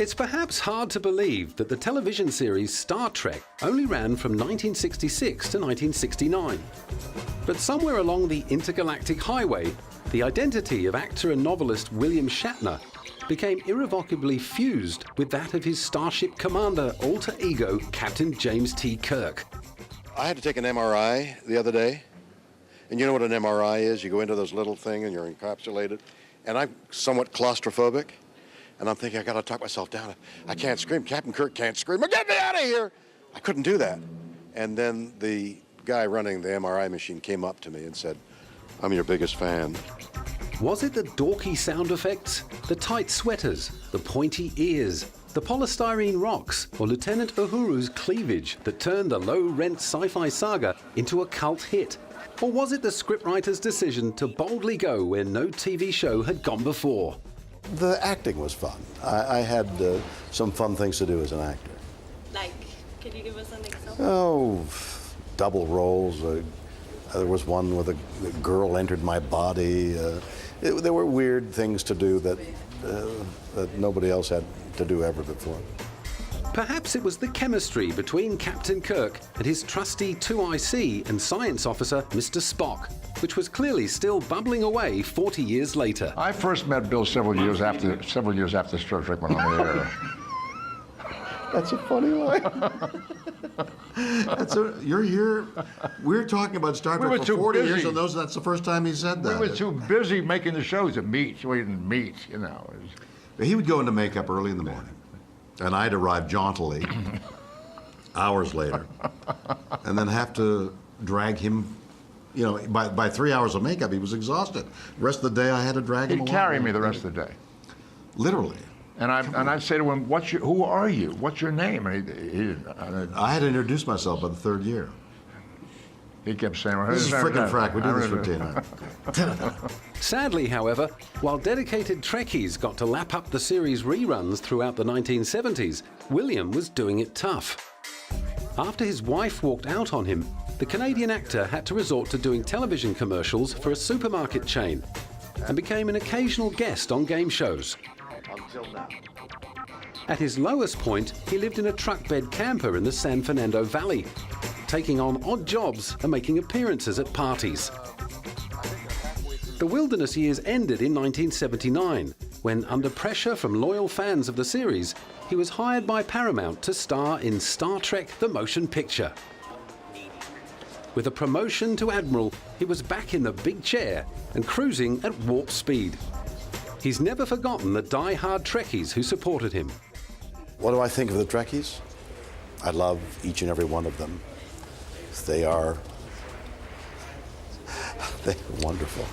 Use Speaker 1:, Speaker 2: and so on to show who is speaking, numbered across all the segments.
Speaker 1: It's perhaps hard to believe that the television series Star Trek only ran from 1966 to 1969. But somewhere along the intergalactic highway, the identity of actor and novelist William Shatner became irrevocably fused with that of his Starship Commander alter ego, Captain James T. Kirk.
Speaker 2: I had to take an MRI the other day, and you know what an MRI is? You go into those little thing and you're encapsulated, and I'm somewhat claustrophobic, and I'm thinking I gotta talk myself down. I can't scream. Captain Kirk can't scream. Get me out of here! I couldn't do that. And then the guy running the MRI machine came up to me and said, "I'm your biggest fan."
Speaker 1: Was it the dorky sound effects, the tight sweaters, the pointy ears, the polystyrene rocks, or Lieutenant Uhuru's cleavage that turned the low-rent sci-fi saga into a cult hit? Or was it the scriptwriter's decision to boldly go where no TV show had gone before?
Speaker 2: The acting was fun. I had some fun things to do as an actor.
Speaker 3: Like, can you give us an example?
Speaker 2: Oh, double roles. There was one where the girl entered my body. There were weird things to do that nobody else had to do ever before.
Speaker 1: Perhaps it was the chemistry between Captain Kirk and his trusty 2IC and science officer, Mr. Spock, which was clearly still bubbling away 40 years later.
Speaker 4: I first met Bill several years after Star Trek went on the air.
Speaker 2: That's a funny line. You're here. We're talking about Star Trek for 40 years, and that's the first time he said that.
Speaker 4: We were too busy making the shows to meet. We didn't meet, you know.
Speaker 2: He would go into makeup early in the morning, and I'd arrive jauntily hours later, and then have to drag him. You know, by 3 hours of makeup, he was exhausted. The rest of the day, I had to drag him along.
Speaker 4: He'd carry me the rest of the day.
Speaker 2: Literally.
Speaker 4: And I'd say to him, who are you? What's your name? And he didn't.
Speaker 2: I had to introduce myself by the third year.
Speaker 4: He kept saying, well,
Speaker 2: "This is frickin' frack. We do this routine."
Speaker 1: Sadly, however, while dedicated Trekkies got to lap up the series reruns throughout the 1970s, William was doing it tough. After his wife walked out on him, the Canadian actor had to resort to doing television commercials for a supermarket chain and became an occasional guest on game shows.
Speaker 2: Until now.
Speaker 1: At his lowest point, he lived in a truck bed camper in the San Fernando Valley, taking on odd jobs and making appearances at parties. The wilderness years ended in 1979, when, under pressure from loyal fans of the series, he was hired by Paramount to star in Star Trek: The Motion Picture. With a promotion to Admiral, he was back in the big chair and cruising at warp speed. He's never forgotten the die-hard Trekkies who supported him.
Speaker 2: What do I think of the Trekkies? I love each and every one of them. They're wonderful.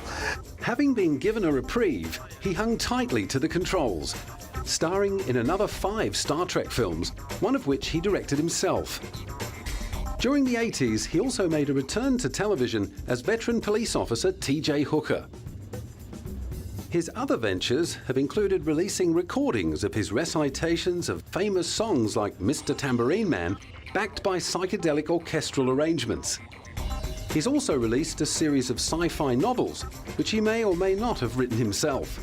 Speaker 1: Having been given a reprieve, he hung tightly to the controls, starring in another 5 Star Trek films, one of which he directed himself. During the 80s, he also made a return to television as veteran police officer T.J. Hooker. His other ventures have included releasing recordings of his recitations of famous songs like Mr. Tambourine Man, backed by psychedelic orchestral arrangements. He's also released a series of sci-fi novels, which he may or may not have written himself.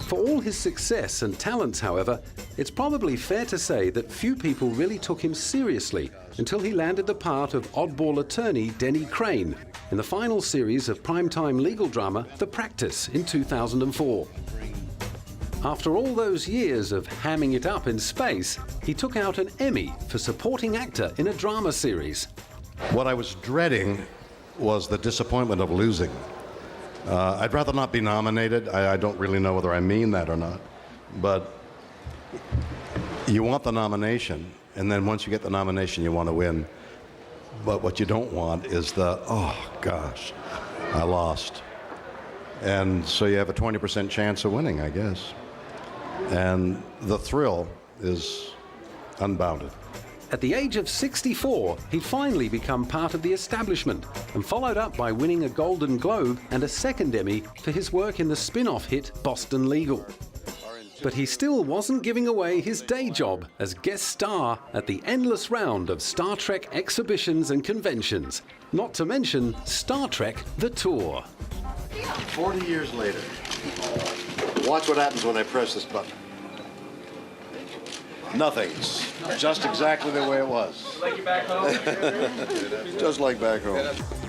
Speaker 1: For all his success and talents, however, it's probably fair to say that few people really took him seriously until he landed the part of oddball attorney Denny Crane in the final series of primetime legal drama The Practice in 2004. After all those years of hamming it up in space, he took out an Emmy for supporting actor in a drama series.
Speaker 2: What I was dreading was the disappointment of losing. I'd rather not be nominated. I don't really know whether I mean that or not. But you want the nomination, and then once you get the nomination, you want to win. But what you don't want is oh gosh, I lost. And so you have a 20% chance of winning, I guess. And the thrill is unbounded.
Speaker 1: At the age of 64, he'd finally become part of the establishment and followed up by winning a Golden Globe and a second Emmy for his work in the spin-off hit Boston Legal. But he still wasn't giving away his day job as guest star at the endless round of Star Trek exhibitions and conventions, not to mention Star Trek The Tour.
Speaker 2: 40 years later, watch what happens when I press this button. Nothing. Just exactly the way it was.
Speaker 5: Like you back home?
Speaker 2: Just like back home.